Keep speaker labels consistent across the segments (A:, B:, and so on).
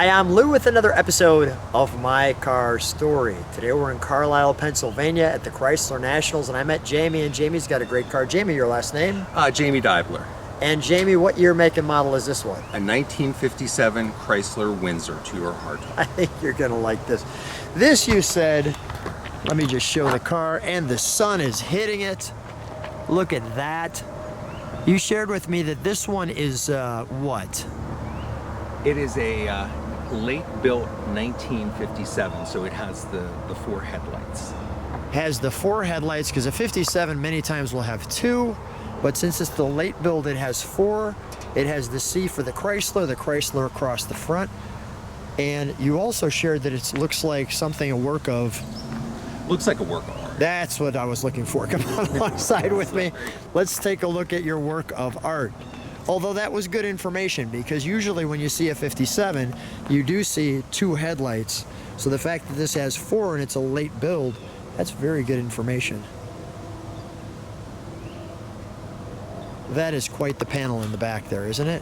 A: Hi, I'm Lou with another episode of My Car Story. Today we're in Carlisle, Pennsylvania at the Chrysler Nationals, and I met Jayme, and Jayme's got a great car. Jayme, your last name?
B: Jayme Deibler.
A: And Jayme, what year, make, and model is this one?
B: A 1957 Chrysler Windsor to your hardtop.
A: I think you're gonna like this. This, you said, let me just show the car, and the sun is hitting it. Look at that. You shared with me that this one is what?
B: It is a late built 1957, so it has the four headlights.
A: Has the four headlights, because a 57 many times will have two, but since it's the late build, it has four. It has the C for the Chrysler across the front. And you also shared that it looks like something a work of...
B: Looks like a work of art.
A: That's what I was looking for. Come on alongside with me. Let's take a look at your work of art. Although that was good information, because usually when you see a 57, you do see two headlights. So the fact that this has four and it's a late build, that's very good information. That is quite the panel in the back there, isn't it?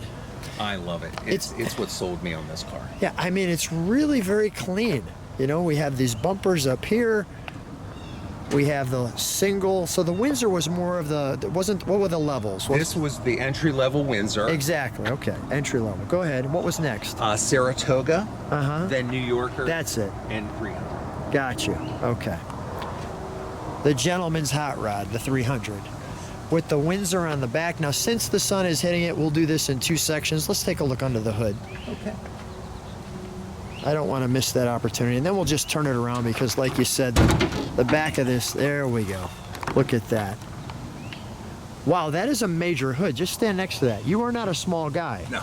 B: I love it. It's what sold me on this car.
A: Yeah, I mean, it's really very clean. You know, we have these bumpers up here. We have the single. So the Windsor was more of the, what were the levels?
B: This was the entry-level Windsor.
A: Exactly, okay, entry level. Go ahead, and what was next?
B: Saratoga, then New Yorker.
A: That's it.
B: And 300.
A: Got you, okay. The gentleman's hot rod, the 300. With the Windsor on the back. Now, since the sun is hitting it, we'll do this in two sections. Let's take a look under the hood.
B: Okay.
A: I don't want to miss that opportunity. And then we'll just turn it around because, like you said, the back of this, there we go. Look at that. Wow, that is a major hood. Just stand next to that. You are not a small guy.
B: No,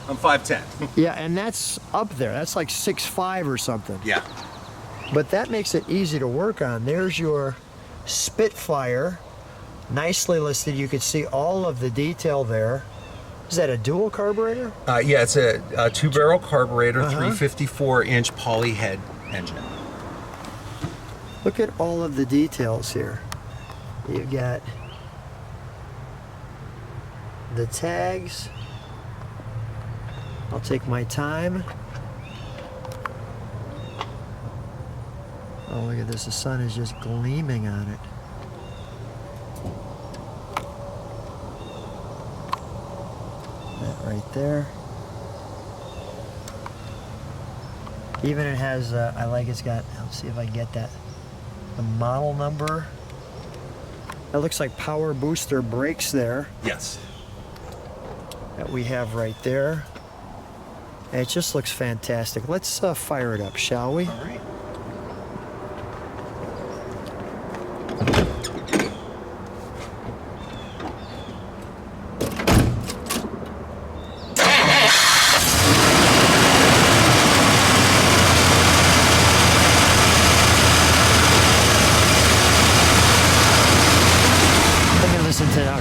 B: I'm 5'10".
A: Yeah, and that's up there. That's like 6'5" or something.
B: Yeah.
A: But that makes it easy to work on. There's your Spitfire. Nicely listed. You can see all of the detail there. Is that a dual carburetor?
B: Yeah, it's a two-barrel carburetor, 354-inch poly head engine.
A: Look at all of the details here. You've got the tags. I'll take my time. Oh, look at this. The sun is just gleaming on it. That right there. Even it has, I like it's got, let's see if I can get that, the model number. That looks like power booster brakes there.
B: Yes.
A: That we have right there. And it just looks fantastic. Let's fire it up, shall we?
B: All right.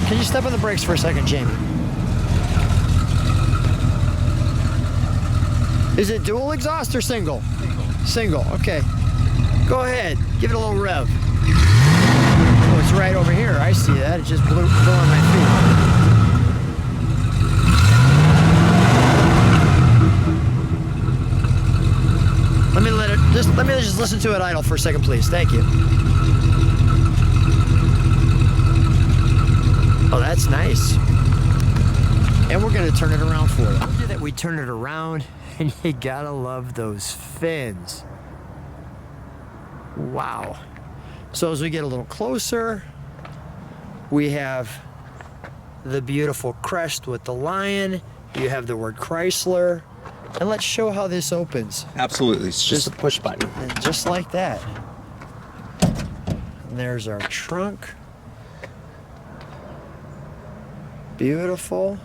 A: Can you step on the brakes for a second, Jayme? Is it dual exhaust or single? Single, okay. Go ahead, give it a little rev. Oh, it's right over here. I see that. It just blew on my feet. Let me just listen to it idle for a second, please. Thank you. Oh, that's nice. And we're gonna turn it around for you. After that, we turn it around, and you gotta love those fins. Wow. So as we get a little closer, we have the beautiful crest with the lion. You have the word Chrysler. And let's show how this opens.
B: Absolutely, it's just a push button.
A: And just like that. And there's our trunk. Beautiful.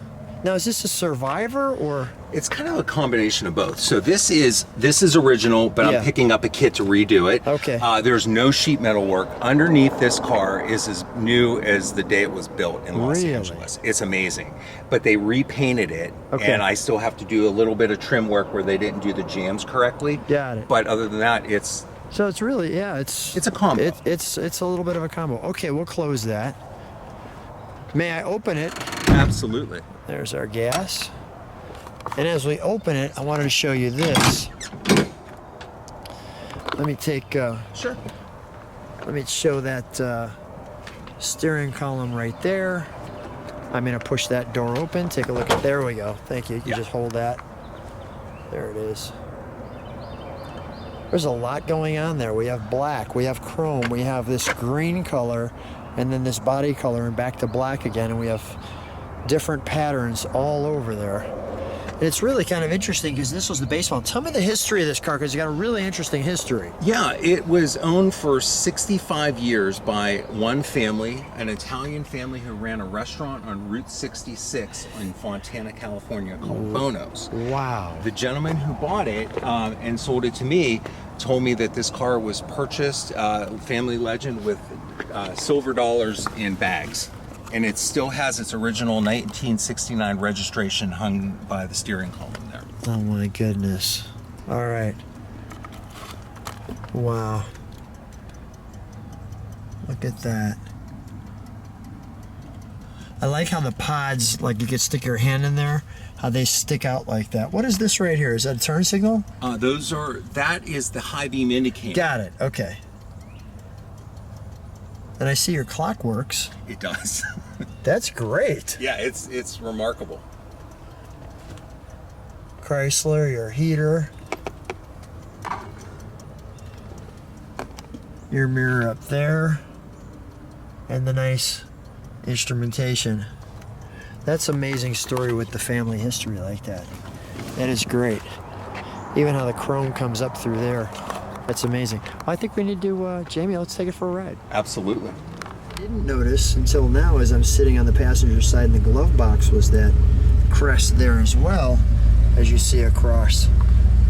A: Now, is this a Survivor or?
B: It's kind of a combination of both. So this is original, but I'm picking up a kit to redo it.
A: Okay.
B: There's no sheet metal work. Underneath this car is as new as the day it was built in Los Angeles. It's amazing. But they repainted it, and I still have to do a little bit of trim work where they didn't do the jambs correctly.
A: Got it.
B: But other than that, it's...
A: So it's really, it's
B: a combo.
A: It's a little bit of a combo. Okay, we'll close that. May I open it?
B: Absolutely.
A: There's our gas. And as we open it, I wanted to show you this. Let me take,
B: Sure.
A: let me show that steering column right there. I'm gonna push that door open. Take a look at, there we go. Thank you. You just hold that. There it is. There's a lot going on there. We have black, we have chrome, we have this green color, and then this body color, and back to black again, and we have different patterns all over there. And it's really kind of interesting because this was the base model. Tell me the history of this car, because it's got a really interesting history.
B: Yeah, it was owned for 65 years by one family, an Italian family who ran a restaurant on Route 66 in Fontana, California called Bono's.
A: Wow.
B: The gentleman who bought it and sold it to me told me that this car was purchased, family legend, with silver dollars in bags. And it still has its original 1969 registration hung by the steering column there.
A: Oh my goodness. All right. Wow. Look at that. I like how the pods, like you could stick your hand in there, how they stick out like that. What is this right here? Is that a turn signal?
B: That is the high beam indicator.
A: Got it, okay. And I see your clock works.
B: It does.
A: That's great.
B: Yeah, it's remarkable.
A: Chrysler, your heater. Your mirror up there. And the nice instrumentation. That's amazing story with the family history like that. That is great. Even how the chrome comes up through there. That's amazing. Well, I think we need to, Jayme, let's take it for a ride.
B: Absolutely.
A: I didn't notice until now as I'm sitting on the passenger side in the glove box was that crest there as well, as you see across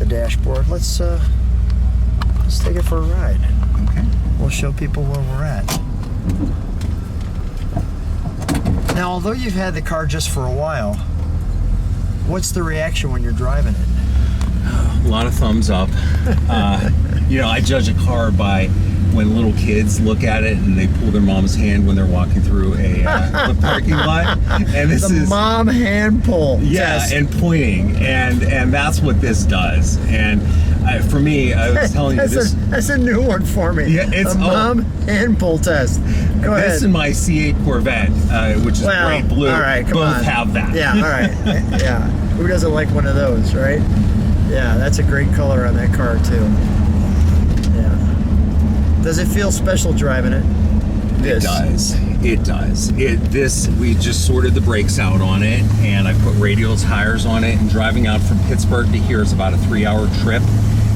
A: the dashboard. Let's take it for a ride.
B: Okay.
A: We'll show people where we're at. Now, although you've had the car just for a while, what's the reaction when you're driving it?
B: A lot of thumbs up. You know, I judge a car by when little kids look at it and they pull their mom's hand when they're walking through a parking lot. And this is
A: mom hand pull.
B: Yeah,
A: test.
B: and pointing, and that's what this does. And for me, I was telling you this.
A: That's a new one for me.
B: Yeah, it's
A: a mom hand pull test. Go ahead.
B: This and my C8 Corvette, which is bright blue.
A: All right, come
B: both
A: on.
B: have that.
A: Yeah, all right. Yeah, who doesn't like one of those, right? Yeah, that's a great color on that car too. Yeah. Does it feel special driving it?
B: It does. It does. We just sorted the brakes out on it, and I put radial tires on it, and driving out from Pittsburgh to here is about a 3-hour trip,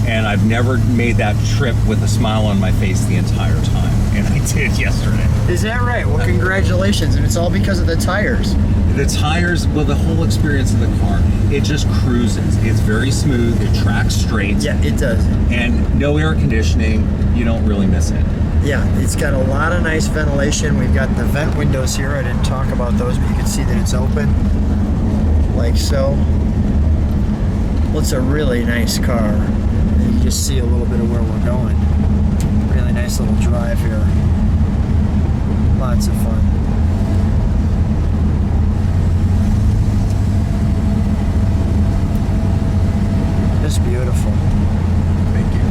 B: and I've never made that trip with a smile on my face the entire time, and I did yesterday.
A: Is that right? Well, congratulations, and it's all because of the tires.
B: The tires, well, the whole experience of the car, it just cruises. It's very smooth, it tracks straight.
A: Yeah, it does.
B: And no air conditioning, you don't really miss it.
A: Yeah, it's got a lot of nice ventilation. We've got the vent windows here. I didn't talk about those, but you can see that it's open, like so. Well, it's a really nice car. And you can just see a little bit of where we're going. Really nice little drive here. Lots of fun. It's beautiful.
B: Thank you.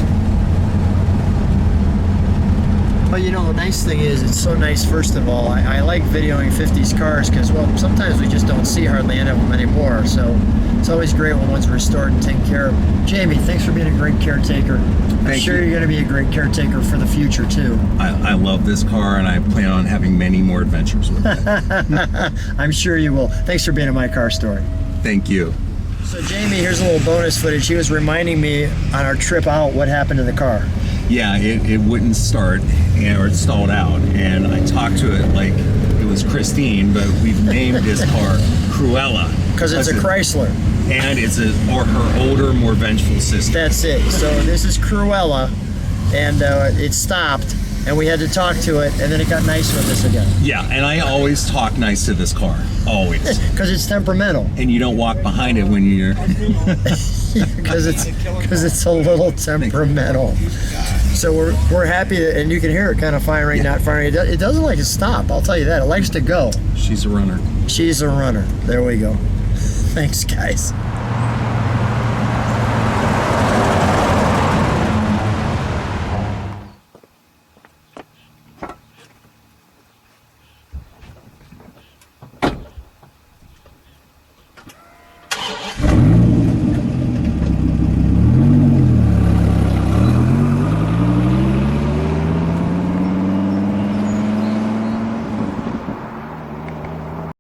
A: Well, you know, the nice thing is, it's so nice, first of all, I like videoing 50s cars because, well, sometimes we just don't see hardly any of them anymore, so it's always great when one's restored and taken care of. Jayme, thanks for being a great caretaker. I'm sure you're going to be a great caretaker for the future, too.
B: I love this car, and I plan on having many more adventures with it.
A: I'm sure you will. Thanks for being in my car story.
B: Thank you.
A: So, Jayme, here's a little bonus footage. He was reminding me on our trip out what happened to the car.
B: Yeah, it wouldn't start, or it stalled out, and I talked to it like it was Christine, but we've named this car Cruella.
A: Because it's a Chrysler.
B: And it's her older, more vengeful sister.
A: That's it. So this is Cruella, and it stopped, and we had to talk to it, and then it got nice with us again.
B: Yeah, and I always talk nice to this car, always.
A: Because it's temperamental.
B: And you don't walk behind it when you're...
A: Because it's a little temperamental. So we're happy, and you can hear it kind of firing, not firing. It doesn't like to stop, I'll tell you that. It likes to go.
B: She's a runner.
A: She's a runner. There we go. Thanks, guys.